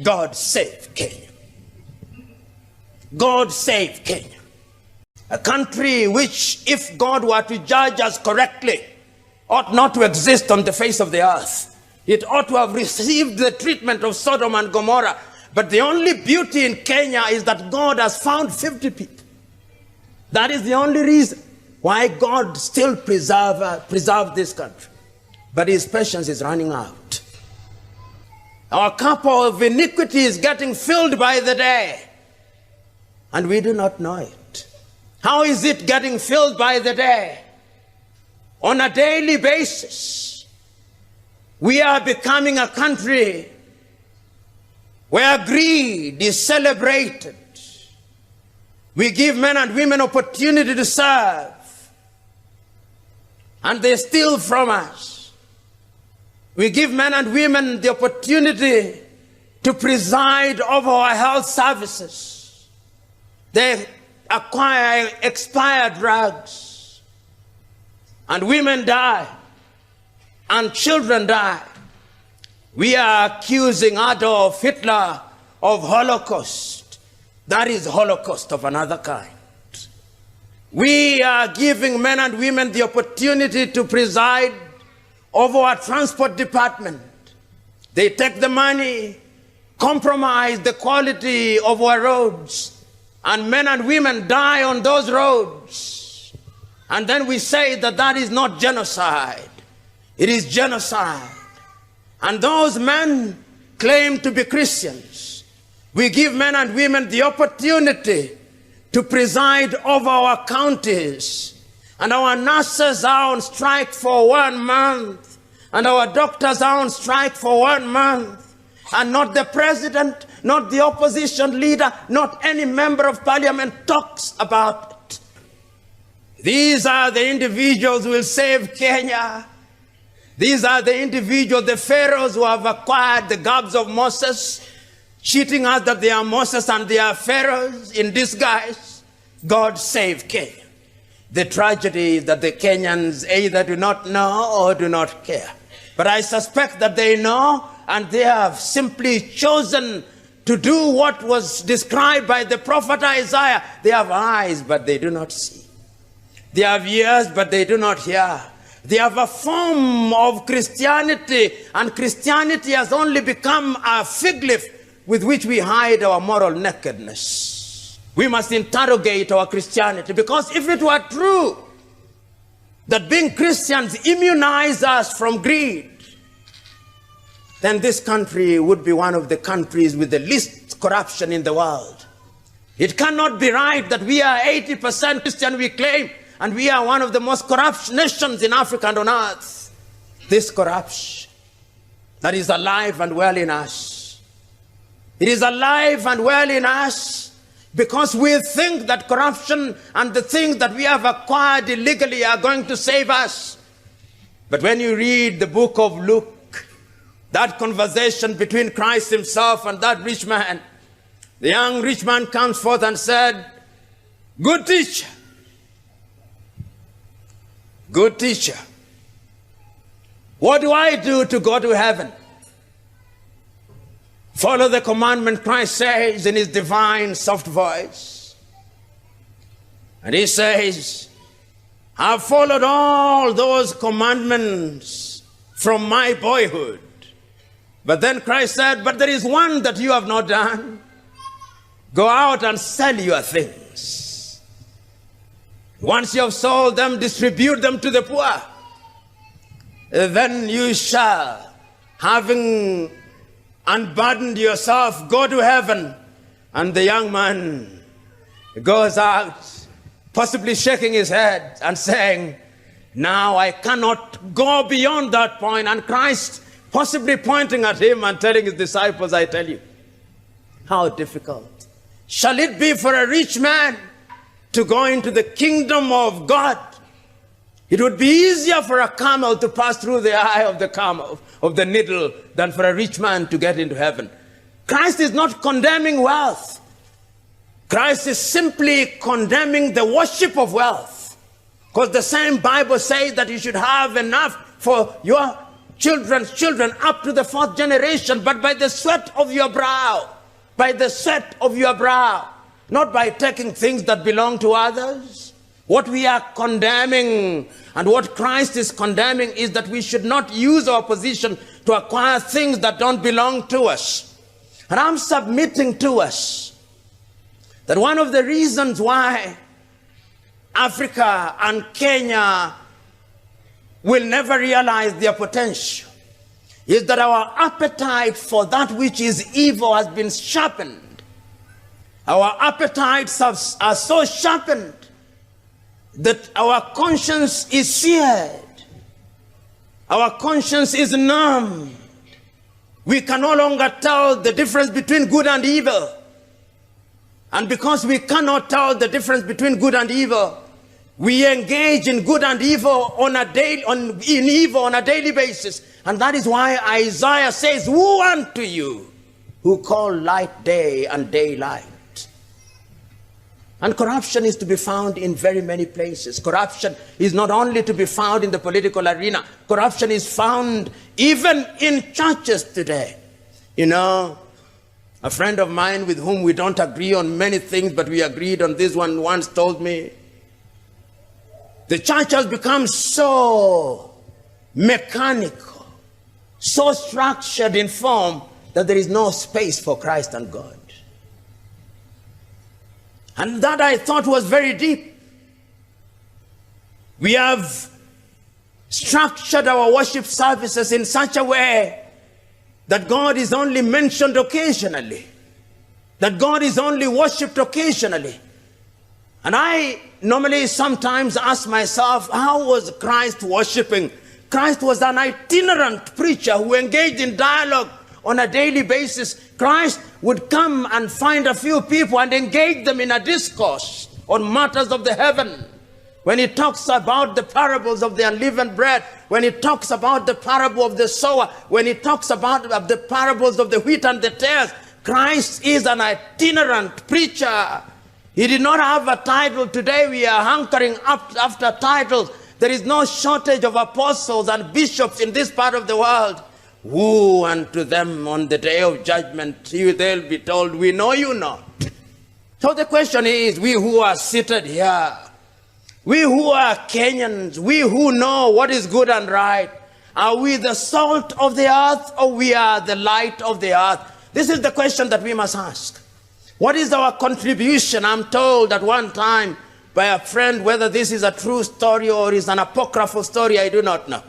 God save Kenya. God save Kenya. A country which, if God were to judge us correctly, ought not to exist on the face of the earth. It ought to have received the treatment of Sodom and Gomorrah. But the only beauty in Kenya is that God has found 50 people. That is the only reason why God still preserved this country. But his patience is running out. Our cup of iniquity is getting filled by the day, and we do not know it. How is it getting filled by the day? On a daily basis, we are becoming a country where greed is celebrated. We give men and women opportunity to serve, and they steal from us. We give men and women the opportunity to preside over our health services. They acquire expired drugs, and women die, and children die. We are accusing Adolf Hitler of Holocaust. That is Holocaust of another kind. We are giving men and women the opportunity to preside over our transport department. They take the money, compromise the quality of our roads, and men and women die on those roads. And then we say that that is not genocide. It is genocide. And those men claim to be Christians. We give men and women the opportunity to preside over our counties. And our nurses are on strike for 1 month. And our doctors are on strike for 1 month. And not the president, not the opposition leader, not any member of parliament talks about it. These are the individuals who will save Kenya. These are the individuals, the pharaohs who have acquired the garbs of Moses, cheating us that they are Moses and they are pharaohs in disguise. God save Kenya. The tragedy is that the Kenyans either do not know or do not care. But I suspect that they know, and they have simply chosen to do what was described by the prophet Isaiah. They have eyes, but they do not see. They have ears, but they do not hear. They have a form of Christianity, and Christianity has only become a fig leaf with which we hide our moral nakedness. We must interrogate our Christianity, because if it were true that being Christians immunize us from greed, then this country would be one of the countries with the least corruption in the world. It cannot be right that we are 80% Christian, we claim, and we are one of the most corrupt nations in Africa and on earth. This corruption that is alive and well in us. It is alive and well in us because we think that corruption and the things that we have acquired illegally are going to save us. But when you read the book of Luke, that conversation between Christ himself and that rich man, the young rich man comes forth and said, "Good teacher, good teacher, what do I do to go to heaven?" Follow the commandment, Christ says in his divine soft voice. And he says, "I've followed all those commandments from my boyhood." But then Christ said, "But there is one that you have not done. Go out and sell your things. Once you have sold them, distribute them to the poor. Then you shall, having unburdened yourself, go to heaven." And the young man goes out, possibly shaking his head and saying, "Now I cannot go beyond that point." And Christ possibly pointing at him and telling his disciples, "I tell you, how difficult shall it be for a rich man to go into the kingdom of God? It would be easier for a camel to pass through the eye of the camel, of the needle, than for a rich man to get into heaven." Christ is not condemning wealth. Christ is simply condemning the worship of wealth. Because the same Bible says that you should have enough for your children's children up to the 4th generation, but by the sweat of your brow. By the sweat of your brow. Not by taking things that belong to others. What we are condemning and what Christ is condemning is that we should not use our position to acquire things that don't belong to us. And I'm submitting to us that one of the reasons why Africa and Kenya will never realize their potential is that our appetite for that which is evil has been sharpened. Our appetites are so sharpened that our conscience is seared. Our conscience is numb. We can no longer tell the difference between good and evil. And because we cannot tell the difference between good and evil, we engage in good and evil on a daily basis. And that is why Isaiah says, "Woe unto you who call light day and day light." And corruption is to be found in very many places. Corruption is not only to be found in the political arena. Corruption is found even in churches today. You know, a friend of mine with whom we don't agree on many things, but we agreed on this one, once told me, the church has become so mechanical, so structured in form, that there is no space for Christ and God. And that I thought was very deep. We have structured our worship services in such a way that God is only mentioned occasionally, that God is only worshipped occasionally. And I normally sometimes ask myself, how was Christ worshiping? Christ was an itinerant preacher who engaged in dialogue on a daily basis. Christ would come and find a few people and engage them in a discourse on matters of the heaven. When he talks about the parables of the unleavened bread, when he talks about the parable of the sower, when he talks about the parables of the wheat and the tares, Christ is an itinerant preacher. He did not have a title. Today we are hankering up after titles. There is no shortage of apostles and bishops in this part of the world. Woe unto them on the day of judgment. They'll be told, "We know you not." So the question is, we who are seated here, we who are Kenyans, we who know what is good and right, are we the salt of the earth or we are the light of the earth? This is the question that we must ask. What is our contribution? I'm told at one time by a friend, whether this is a true story or is an apocryphal story, I do not know.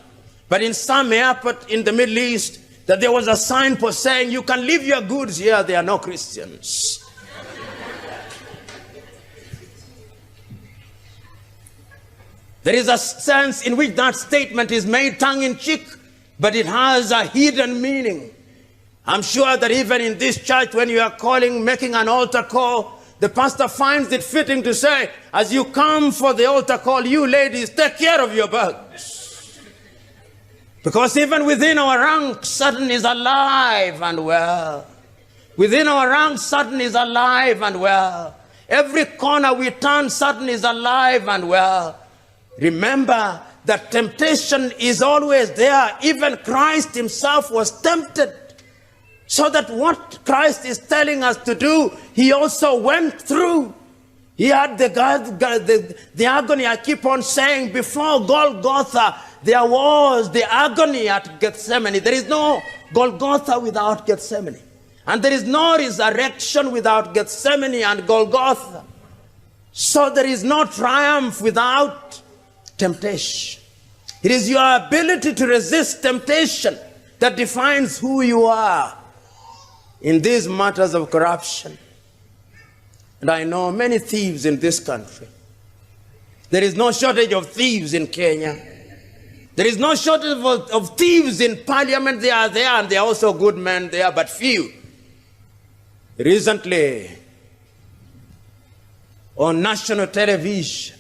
But in some airport in the Middle East, that there was a signpost saying, "You can leave your goods here, they are no Christians." There is a sense in which that statement is made tongue-in-cheek, but it has a hidden meaning. I'm sure that even in this church, when you are making an altar call, the pastor finds it fitting to say, as you come for the altar call, you ladies, take care of your bags. Because even within our ranks, Satan is alive and well. Within our ranks, Satan is alive and well. Every corner we turn, Satan is alive and well. Remember that temptation is always there. Even Christ himself was tempted. So that what Christ is telling us to do, he also went through. He had the agony. I keep on saying, before Golgotha, there was the agony at Gethsemane. There is no Golgotha without Gethsemane. And there is no resurrection without Gethsemane and Golgotha. So there is no triumph without temptation. It is your ability to resist temptation that defines who you are in these matters of corruption. And I know many thieves in this country. There is no shortage of thieves in Kenya. There is no shortage of thieves in parliament. They are there, and they are also good men there, but few. Recently, on national television,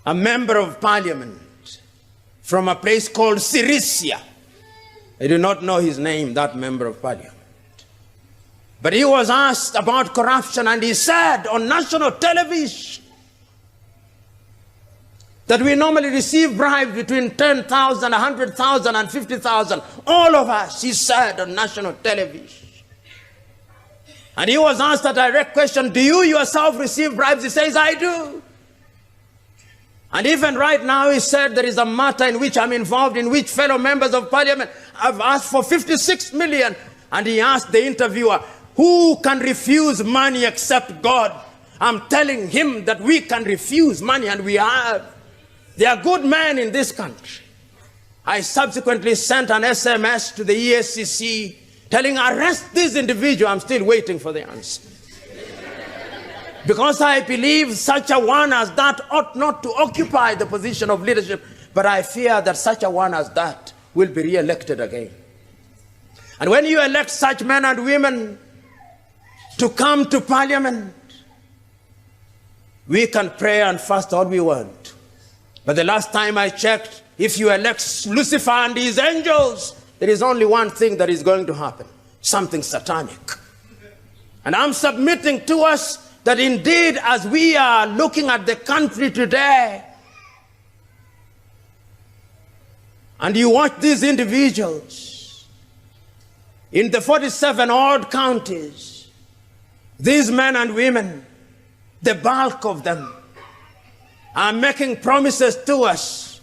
a member of parliament from a place called Sirisia, I do not know his name, that member of parliament, but he was asked about corruption, and he said on national television that we normally receive bribes between 10,000, 100,000 and 50,000. All of us, he said on national television. And he was asked a direct question, do you yourself receive bribes? He says, I do. And even right now, he said, there is a matter in which I'm involved, in which fellow members of parliament have asked for 56 million. And he asked the interviewer, who can refuse money except God? I'm telling him that we can refuse money, and we have. There are good men in this country. I subsequently sent an SMS to the ESCC telling, arrest this individual. I'm still waiting for the answer. Because I believe such a one as that ought not to occupy the position of leadership, but I fear that such a one as that will be re-elected again. And when you elect such men and women to come to parliament, we can pray and fast all we want. But the last time I checked, if you elect Lucifer and his angels, there is only one thing that is going to happen, something satanic. And I'm submitting to us that indeed, as we are looking at the country today, and you watch these individuals in the 47 odd counties, these men and women, the bulk of them, are making promises to us.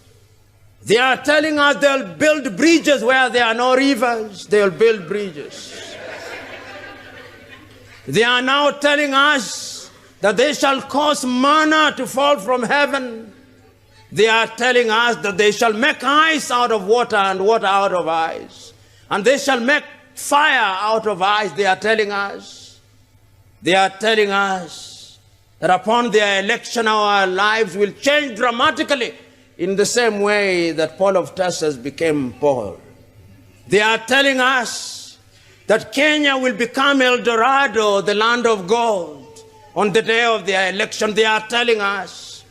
They are telling us they'll build bridges where there are no rivers. They'll build bridges. They are now telling us that they shall cause manna to fall from heaven. They are telling us that they shall make ice out of water and water out of ice. And they shall make fire out of ice, they are telling us. They are telling us that upon their election, our lives will change dramatically in the same way that Paul of Tarsus became Paul. They are telling us that Kenya will become El Dorado, the land of gold, on the day of their election. They are telling us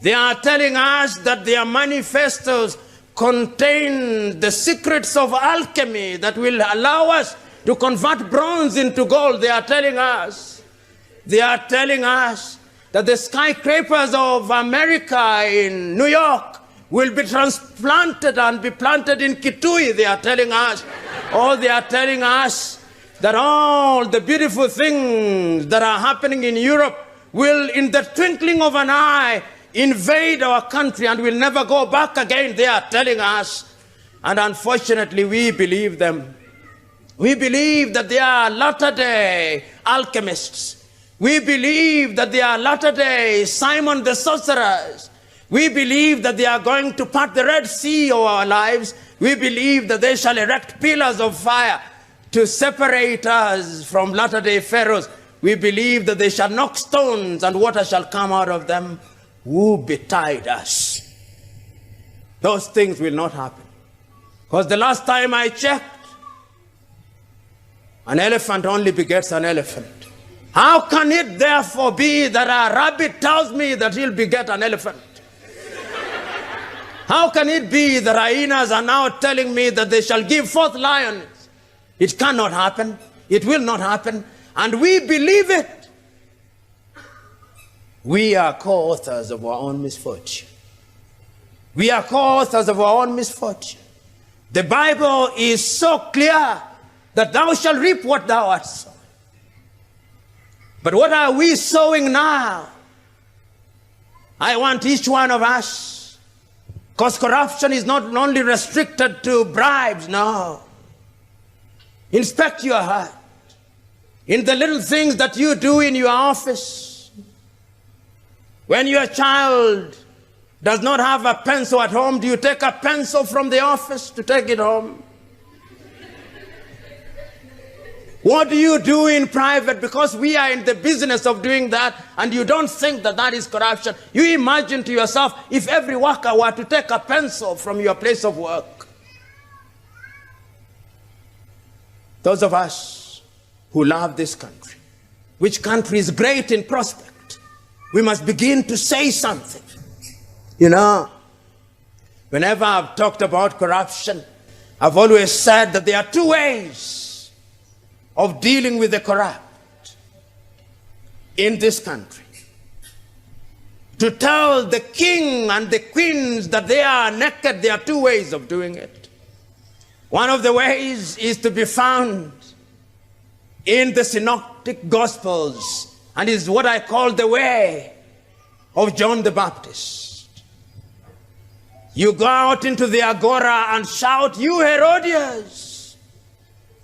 that their manifestos contain the secrets of alchemy that will allow us to convert bronze into gold. They are telling us that the skyscrapers of America in New York will be transplanted and be planted in Kitui. They are telling us, they are telling us that all the beautiful things that are happening in Europe will, in the twinkling of an eye, invade our country and will never go back again. They are telling us, and unfortunately we believe them. We believe that they are latter-day alchemists. We believe that they are latter-day Simon the sorcerers. We believe that they are going to part the Red Sea of our lives. We believe that they shall erect pillars of fire to separate us from latter-day pharaohs. We believe that they shall knock stones and water shall come out of them. Who betide us? Those things will not happen. Because the last time I checked, an elephant only begets an elephant. How can it therefore be that a rabbit tells me that he'll beget an elephant? How can it be that hyenas are now telling me that they shall give forth lions? It cannot happen. It will not happen. And we believe it. We are co-authors of our own misfortune. We are co-authors of our own misfortune. The Bible is so clear that thou shalt reap what thou art sown. But what are we sowing now? I want each one of us, because corruption is not only restricted to bribes, no. Inspect your heart. In the little things that you do in your office, when your child does not have a pencil at home, do you take a pencil from the office to take it home? What do you do in private? Because we are in the business of doing that, and you don't think that that is corruption. You imagine to yourself, if every worker were to take a pencil from your place of work. Those of us who love this country, which country is great in prospect, we must begin to say something. You know, whenever I've talked about corruption, I've always said that there are two ways of dealing with the corrupt in this country. to tell the king and the queens that they are naked. There are two ways of doing it. One of the ways is to be found in the synoptic gospels, and is what I call the way of John the Baptist. You go out into the agora and shout, "You Herodias,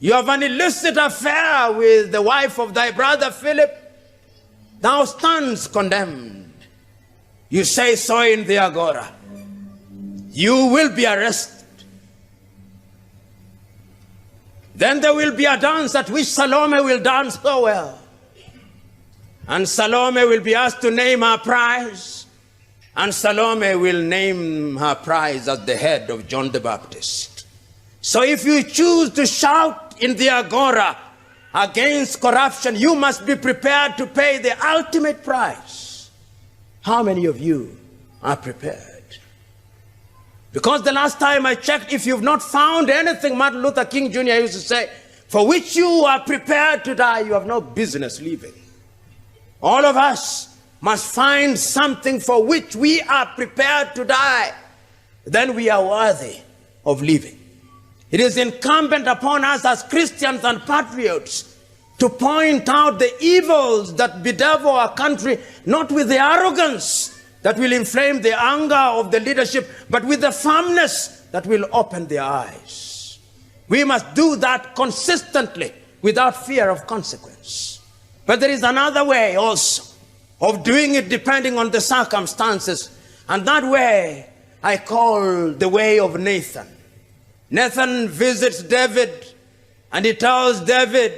you have an illicit affair with the wife of thy brother Philip. Thou standst condemned." You say so in the agora. You will be arrested. Then there will be a dance at which Salome will dance so well. And Salome will be asked to name her prize. And Salome will name her prize as the head of John the Baptist. So if you choose to shout in the agora against corruption, you must be prepared to pay the ultimate price. How many of you are prepared? Because the last time I checked, if you've not found anything, Martin Luther King Jr. used to say, for which you are prepared to die, you have no business living. All of us must find something for which we are prepared to die. Then we are worthy of living. It is incumbent upon us as Christians and patriots to point out the evils that bedevil our country, not with the arrogance that will inflame the anger of the leadership, but with the firmness that will open their eyes. We must do that consistently without fear of consequence. But there is another way also of doing it depending on the circumstances, and that way I call the way of Nathan. Nathan visits David and he tells David,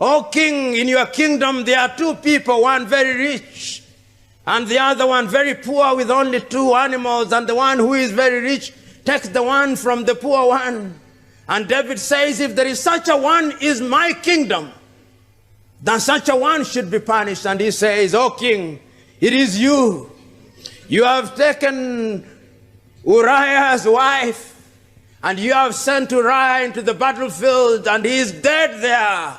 "O king, in your kingdom there are two people, one very rich and the other one very poor with only 2 animals, and the one who is very rich takes the one from the poor one." And David says, if there is such a one is my kingdom, then such a one should be punished. And he says, "O king, it is you. You have taken Uriah's wife, and you have sent Uriah into the battlefield, and he is dead there."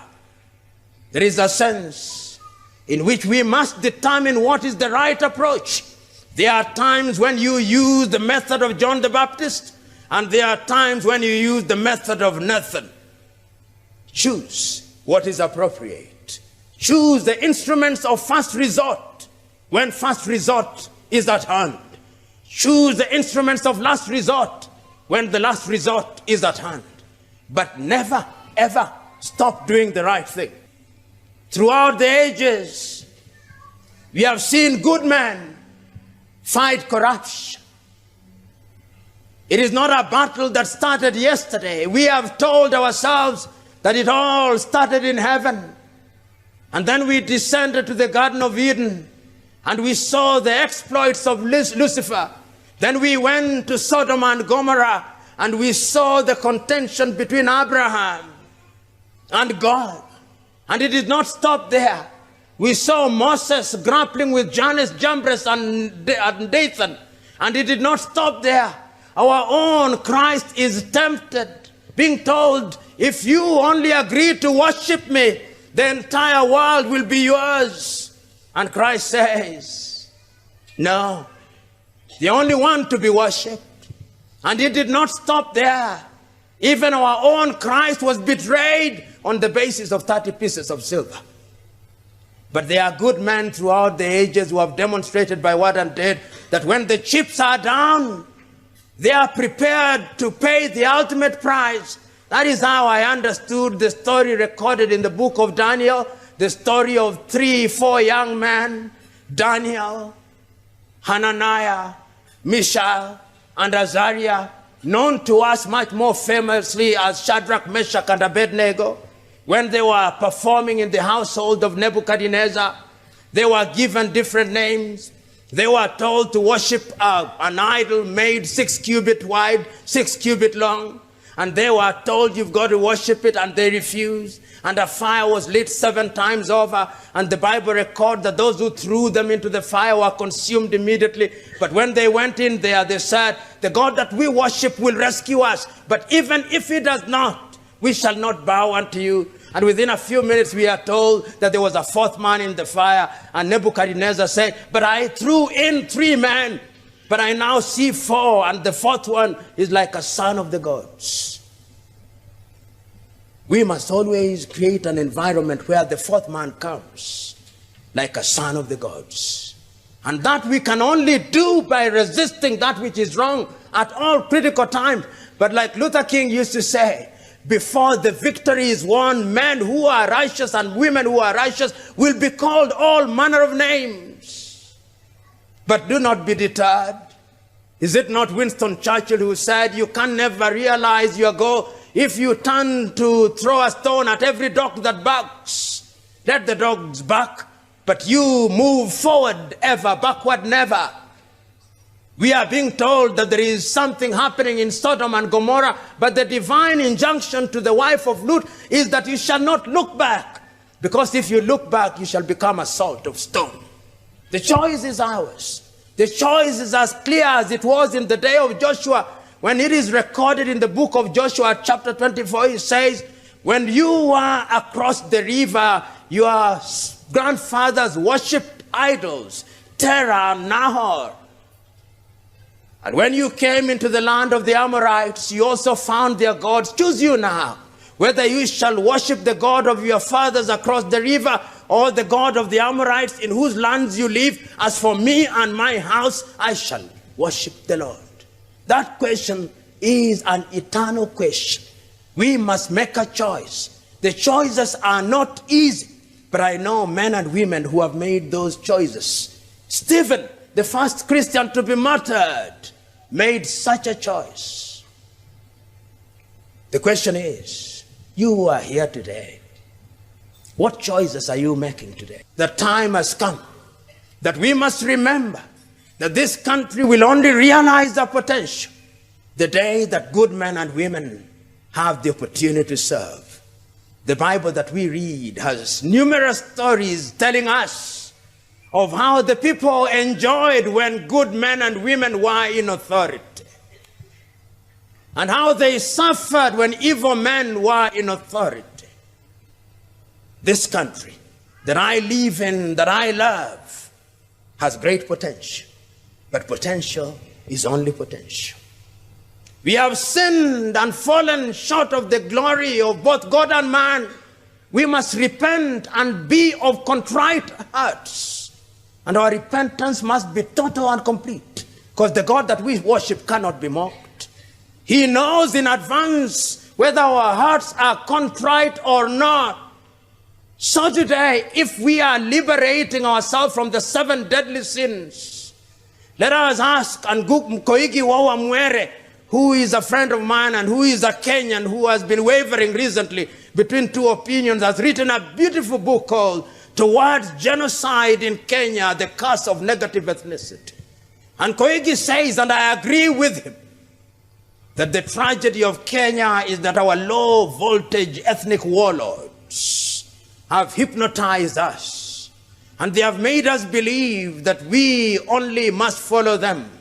There is a sense in which we must determine what is the right approach. There are times when you use the method of John the Baptist, and there are times when you use the method of Nathan. Choose what is appropriate. Choose the instruments of first resort when first resort is at hand. Choose the instruments of last resort when the last resort is at hand. But never, ever stop doing the right thing. Throughout the ages, we have seen good men fight corruption. It is not a battle that started yesterday. We have told ourselves that it all started in heaven. And then we descended to the Garden of Eden and we saw the exploits of Lucifer. Then we went to Sodom and Gomorrah and we saw the contention between Abraham and God. And it did not stop there. We saw Moses grappling with Jannes, Jambres, and Dathan. And it did not stop there. Our own Christ is tempted, being told, if you only agree to worship me, the entire world will be yours. And Christ says, no, the only one to be worshipped. And it did not stop there. Even our own Christ was betrayed on the basis of 30 pieces of silver. But there are good men throughout the ages who have demonstrated by word and deed that when the chips are down, they are prepared to pay the ultimate price. That is how I understood the story recorded in the book of Daniel, the story of 3-4 young men, Daniel, Hananiah, Mishael, and Azariah, known to us much more famously as Shadrach, Meshach, and Abednego. When they were performing in the household of Nebuchadnezzar, they were given different names. They were told to worship an idol made 6 cubits wide, 6 cubits long. And they were told, you've got to worship it, and they refused. And a fire was lit 7 times over. And the Bible records that those who threw them into the fire were consumed immediately. But when they went in there, they said, the God that we worship will rescue us. But even if he does not, we shall not bow unto you. And within a few minutes, we are told that there was a fourth man in the fire. And Nebuchadnezzar said, but I threw in 3 men, but I now see 4. And the fourth one is like a son of the gods. We must always create an environment where the fourth man comes like a son of the gods. And that we can only do by resisting that which is wrong at all critical times. But like Luther King used to say, before the victory is won, men who are righteous and women who are righteous will be called all manner of names. But do not be deterred. Is it not Winston Churchill who said, you can never realize your goal if you turn to throw a stone at every dog that barks? Let the dogs bark, but you move forward ever, backward never. We are being told that there is something happening in Sodom and Gomorrah, but the divine injunction to the wife of Lot is that you shall not look back, because if you look back, you shall become a salt of stone. The choice is ours. The choice is as clear as it was in the day of Joshua. When it is recorded in the book of Joshua, chapter 24, it says, when you were across the river, your grandfathers worshipped idols, Terah and Nahor. And when you came into the land of the Amorites, you also found their gods. Choose you now, whether you shall worship the God of your fathers across the river, or the God of the Amorites in whose lands you live. As for me and my house, I shall worship the Lord. That question is an eternal question. We must make a choice. The choices are not easy, but I know men and women who have made those choices. Stephen, the first Christian to be martyred, made such a choice. The question is, you who are here today, what choices are you making today? The time has come that we must remember that this country will only realize their potential the day that good men and women have the opportunity to serve. The Bible that we read has numerous stories telling us of how the people enjoyed when good men and women were in authority, and how they suffered when evil men were in authority. This country that I live in, that I love, has great potential, but potential is only potential. We have sinned and fallen short of the glory of both God and man. We must repent and be of contrite hearts. And our repentance must be total and complete, because the God that we worship cannot be mocked. He knows in advance whether our hearts are contrite or not. So today, if we are liberating ourselves from the 7 deadly sins, let us ask Koigi Wawa Mwere, who is a friend of mine and who is a Kenyan who has been wavering recently between 2 opinions, has written a beautiful book called Towards Genocide in Kenya, The Curse of Negative Ethnicity. And Koigi says, and I agree with him, that the tragedy of Kenya is that our low voltage ethnic warlords have hypnotized us, and they have made us believe that we only must follow them,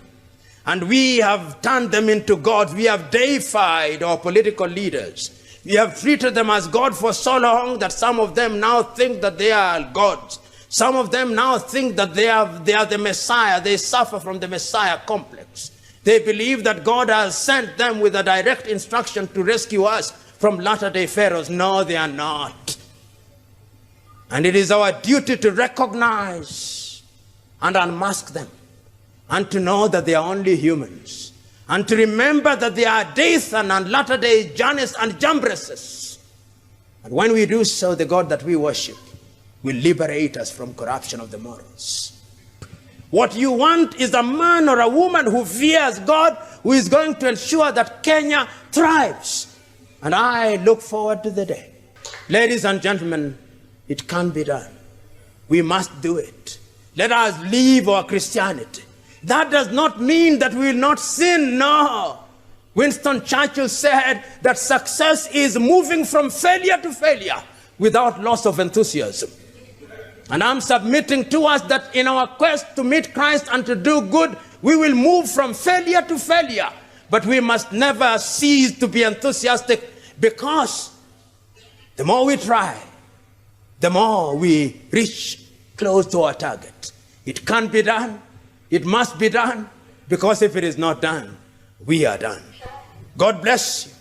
and we have turned them into gods. We have deified our political leaders. We have treated them as God for so long that some of them now think that they are gods. Some of them now think that they are the Messiah. They suffer from the Messiah complex. They believe that God has sent them with a direct instruction to rescue us from latter-day pharaohs. No, they are not. And it is our duty to recognize and unmask them, and to know that they are only humans, and to remember that they are Dathan and latter-day Jannes and Jambreses. And when we do so, the God that we worship will liberate us from corruption of the morals. What you want is a man or a woman who fears God, who is going to ensure that Kenya thrives. And I look forward to the day. Ladies and gentlemen, it can be done. We must do it. Let us live our Christianity. That does not mean that we will not sin. No. Winston Churchill said that success is moving from failure to failure without loss of enthusiasm. And I'm submitting to us that in our quest to meet Christ and to do good, we will move from failure to failure. But we must never cease to be enthusiastic, because the more we try, the more we reach close to our target. It can't be done. It must be done, because if it is not done, we are done. God bless you.